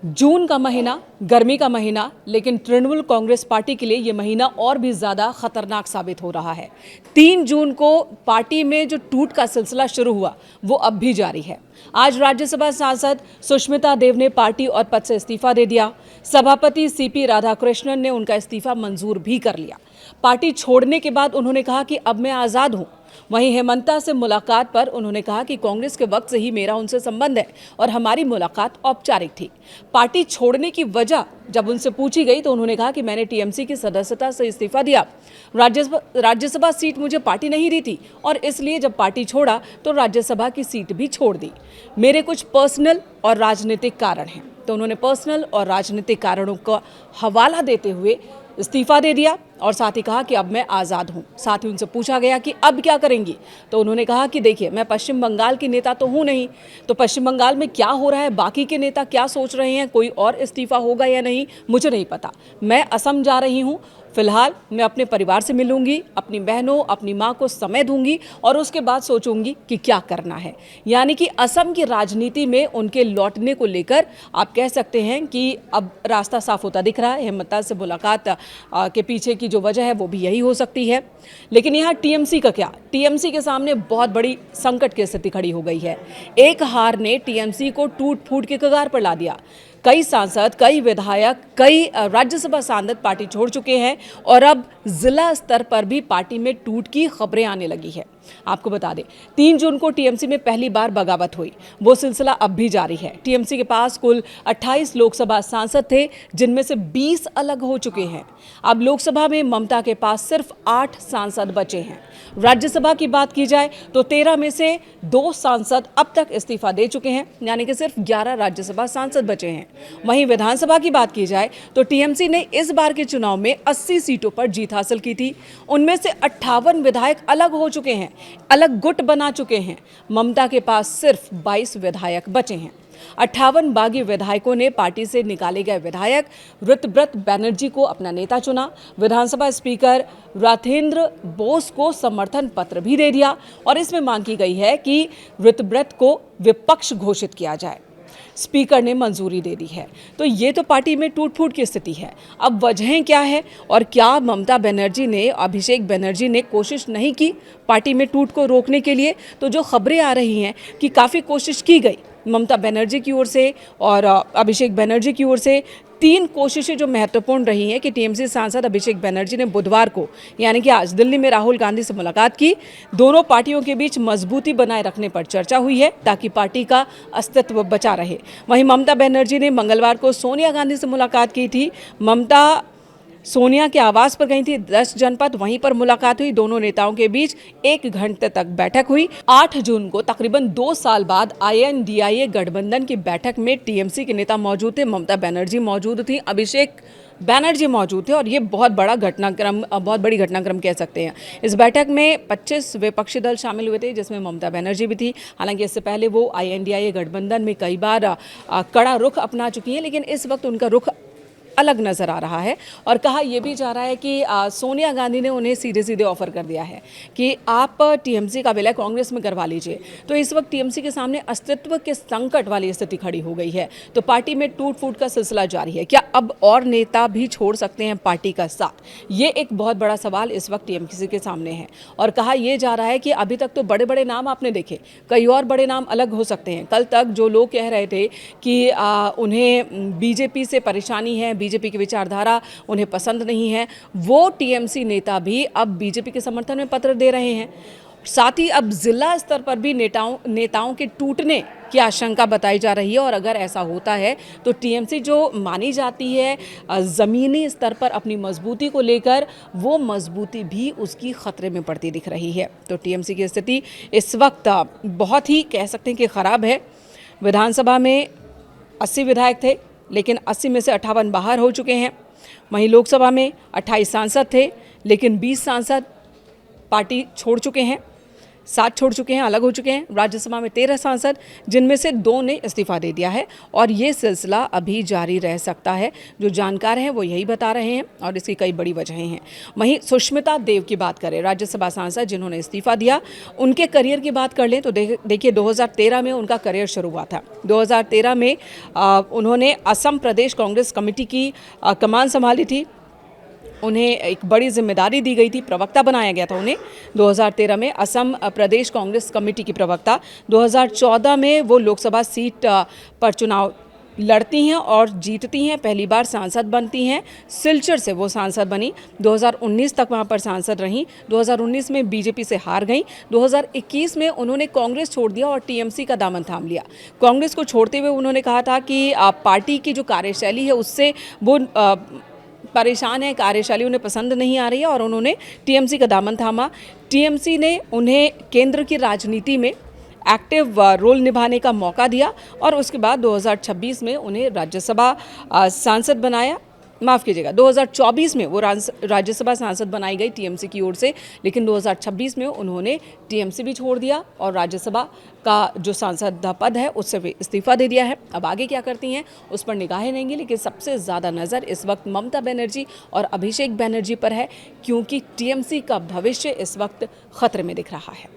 जून का महीना, गर्मी का महीना, लेकिन तृणमूल कांग्रेस पार्टी के लिए ये महीना और भी ज़्यादा खतरनाक साबित हो रहा है। 3 जून को पार्टी में जो टूट का सिलसिला शुरू हुआ वो अब भी जारी है। आज राज्यसभा सांसद सुष्मिता देव ने पार्टी और पद से इस्तीफा दे दिया। सभापति सीपी राधाकृष्णन ने उनका इस्तीफा मंजूर भी कर लिया। पार्टी छोड़ने के बाद उन्होंने कहा कि अब मैं आज़ाद हूं। वहीं हेमंता से मुलाकात पर उन्होंने कहा कि कांग्रेस के वक्त से ही मेरा उनसे संबंध है और हमारी मुलाकात औपचारिक थी। पार्टी छोड़ने की वजह जब उनसे पूछी गई तो उन्होंने कहा कि मैंने टीएमसी की सदस्यता से इस्तीफा दिया। राज्यसभा सीट मुझे पार्टी नहीं दी थी और इसलिए जब पार्टी छोड़ा तो राज्यसभा की सीट भी छोड़ दी। मेरे कुछ पर्सनल और राजनीतिक कारण हैं। तो उन्होंने पर्सनल और राजनीतिक कारणों का हवाला देते हुए इस्तीफा दे दिया और साथ ही कहा कि अब मैं आज़ाद हूं। साथ ही उनसे पूछा गया कि अब क्या करेंगी, तो उन्होंने कहा कि देखिए, मैं पश्चिम बंगाल की नेता तो हूं नहीं, तो पश्चिम बंगाल में क्या हो रहा है, बाकी के नेता क्या सोच रहे हैं, कोई और इस्तीफा होगा या नहीं, मुझे नहीं पता। मैं असम जा रही हूं। फिलहाल मैं अपने परिवार से मिलूंगी, अपनी बहनों, अपनी माँ को समय दूंगी और उसके बाद सोचूंगी कि क्या करना है। यानी कि असम की राजनीति में उनके लौटने को लेकर आप कह सकते हैं कि अब रास्ता साफ होता दिख रहा है। हेमंता से मुलाकात के पीछे की जो वजह है वो भी यही हो सकती है। लेकिन यहाँ टीएमसी का क्या? टीएमसी के सामने बहुत बड़ी संकट की स्थिति खड़ी हो गई है। एक हार ने टीएमसी को टूट फूट के कगार पर ला दिया। कई सांसद, कई विधायक, कई राज्यसभा सांसद पार्टी छोड़ चुके हैं और अब जिला स्तर पर भी पार्टी में टूट की खबरें आने लगी है। आपको बता दें, 3 जून को टीएमसी में पहली बार बगावत हुई। वो सिलसिला अब भी जारी है। टीएमसी के पास कुल 28 लोकसभा सांसद थे, जिनमें से 20 अलग हो चुके हैं। अब लोकसभा में ममता के पास सिर्फ 8 सांसद बचे हैं। राज्यसभा की बात की जाए तो 13 में से 2 सांसद अब तक इस्तीफा दे चुके हैं, यानी कि सिर्फ 11 राज्यसभा सांसद बचे हैं। वहीं विधानसभा की बात की जाए तो टीएमसी ने इस बार के चुनाव में 80 सीटों पर जीत हासिल की थी। उनमें से 58 विधायक अलग हो चुके हैं, अलग गुट बना चुके हैं। ममता के पास सिर्फ 22 विधायक बचे हैं। 58 बागी विधायकों ने पार्टी से निकाले गए विधायक ऋतव्रत बनर्जी को अपना नेता चुना। विधानसभा स्पीकर राथेंद्र बोस को समर्थन पत्र भी दे दिया और इसमें मांग की गई है कि ऋतव्रत को विपक्ष घोषित किया जाए। स्पीकर ने मंजूरी दे दी है। तो ये तो पार्टी में टूट फूट की स्थिति है। अब वजहें क्या है और क्या ममता बनर्जी ने, अभिषेक बनर्जी ने कोशिश नहीं की पार्टी में टूट को रोकने के लिए? तो जो खबरें आ रही हैं कि काफ़ी कोशिश की गई ममता बनर्जी की ओर से और अभिषेक बनर्जी की ओर से। 3 कोशिशें जो महत्वपूर्ण रही हैं कि टीएमसी सांसद अभिषेक बनर्जी ने बुधवार को, यानी कि आज, दिल्ली में राहुल गांधी से मुलाकात की। दोनों पार्टियों के बीच मजबूती बनाए रखने पर चर्चा हुई है ताकि पार्टी का अस्तित्व बचा रहे। वहीं ममता बनर्जी ने मंगलवार को सोनिया गांधी से मुलाकात की थी। ममता सोनिया के आवास पर गई थी 10 जनपद, वहीं पर मुलाकात हुई। दोनों नेताओं के बीच 1 घंटे तक बैठक हुई। 8 जून को तकरीबन 2 साल बाद INDIA गठबंधन की बैठक में टीएमसी के नेता मौजूद थे। ममता बनर्जी मौजूद थी, अभिषेक बनर्जी मौजूद थे और ये बहुत बड़ी घटनाक्रम कह सकते हैं। इस बैठक में 25 विपक्षी दल शामिल हुए थे, जिसमें ममता बनर्जी भी थी। हालांकि इससे पहले वो INDIA गठबंधन में कई बार कड़ा रुख अपना चुकी हैं, लेकिन इस वक्त उनका रुख अलग नज़र आ रहा है। और कहा यह भी जा रहा है कि सोनिया गांधी ने उन्हें सीधे सीधे ऑफर कर दिया है कि आप टीएमसी का विलय कांग्रेस में करवा लीजिए। तो इस वक्त टीएमसी के सामने अस्तित्व के संकट वाली स्थिति खड़ी हो गई है। तो पार्टी में टूट फूट का सिलसिला जारी है। क्या अब और नेता भी छोड़ सकते हैं पार्टी का साथ? ये एक बहुत बड़ा सवाल इस वक्त टीएमसी के सामने है। और कहा यह जा रहा है कि अभी तक तो बड़े बड़े नाम आपने देखे, कई और बड़े नाम अलग हो सकते हैं। कल तक जो लोग कह रहे थे कि उन्हें बीजेपी से परेशानी है, बीजेपी की विचारधारा उन्हें पसंद नहीं है, वो टीएमसी नेता भी अब बीजेपी के समर्थन में पत्र दे रहे हैं। साथ ही अब जिला स्तर पर भी नेताओं के टूटने की आशंका बताई जा रही है। और अगर ऐसा होता है तो टीएमसी जो मानी जाती है ज़मीनी स्तर पर अपनी मजबूती को लेकर, वो मजबूती भी उसकी खतरे में पड़ती दिख रही है। तो टीएमसी की स्थिति इस वक्त बहुत ही कह सकते हैं कि ख़राब है। विधानसभा में 80 विधायक थे, लेकिन 80 में से 58 बाहर हो चुके हैं। वहीं लोकसभा में 28 सांसद थे, लेकिन 20 सांसद पार्टी छोड़ चुके हैं। साथ छोड़ चुके हैं, अलग हो चुके हैं। राज्यसभा में 13 सांसद, जिनमें से 2 ने इस्तीफा दे दिया है और ये सिलसिला अभी जारी रह सकता है। जो जानकार हैं वो यही बता रहे हैं और इसकी कई बड़ी वजहें हैं। वहीं सुष्मिता देव की बात करें, राज्यसभा सांसद जिन्होंने इस्तीफा दिया, उनके करियर की बात कर लें तो देखिए 2013 में उनका करियर शुरू हुआ था। 2013 में उन्होंने असम प्रदेश कांग्रेस कमेटी की कमान संभाली थी। उन्हें एक बड़ी जिम्मेदारी दी गई थी, प्रवक्ता बनाया गया था उन्हें 2013 में, असम प्रदेश कांग्रेस कमेटी की प्रवक्ता। 2014 में वो लोकसभा सीट पर चुनाव लड़ती हैं और जीतती हैं, पहली बार सांसद बनती हैं। सिलचर से वो सांसद बनी, 2019 तक वहाँ पर सांसद रहीं। 2019 में बीजेपी से हार गईं। 2021 में उन्होंने कांग्रेस छोड़ दिया और टीएमसी का दामन थाम लिया। कांग्रेस को छोड़ते हुए उन्होंने कहा था कि पार्टी की जो कार्यशैली है उससे वो परेशान है, कार्यशैली उन्हें पसंद नहीं आ रही है और उन्होंने टीएमसी का दामन थामा। टीएमसी ने उन्हें केंद्र की राजनीति में एक्टिव रोल निभाने का मौका दिया और उसके बाद 2026 में उन्हें राज्यसभा सांसद बनाया। माफ़ कीजिएगा, 2024 में वो राज्यसभा सांसद बनाई गई टीएमसी की ओर से, लेकिन 2026 में उन्होंने टीएमसी भी छोड़ दिया और राज्यसभा का जो सांसद पद है उससे भी इस्तीफा दे दिया है। अब आगे क्या करती हैं उस पर निगाहें रहेंगी, लेकिन सबसे ज़्यादा नज़र इस वक्त ममता बनर्जी और अभिषेक बनर्जी पर है, क्योंकि टीएमसी का भविष्य इस वक्त खतरे में दिख रहा है।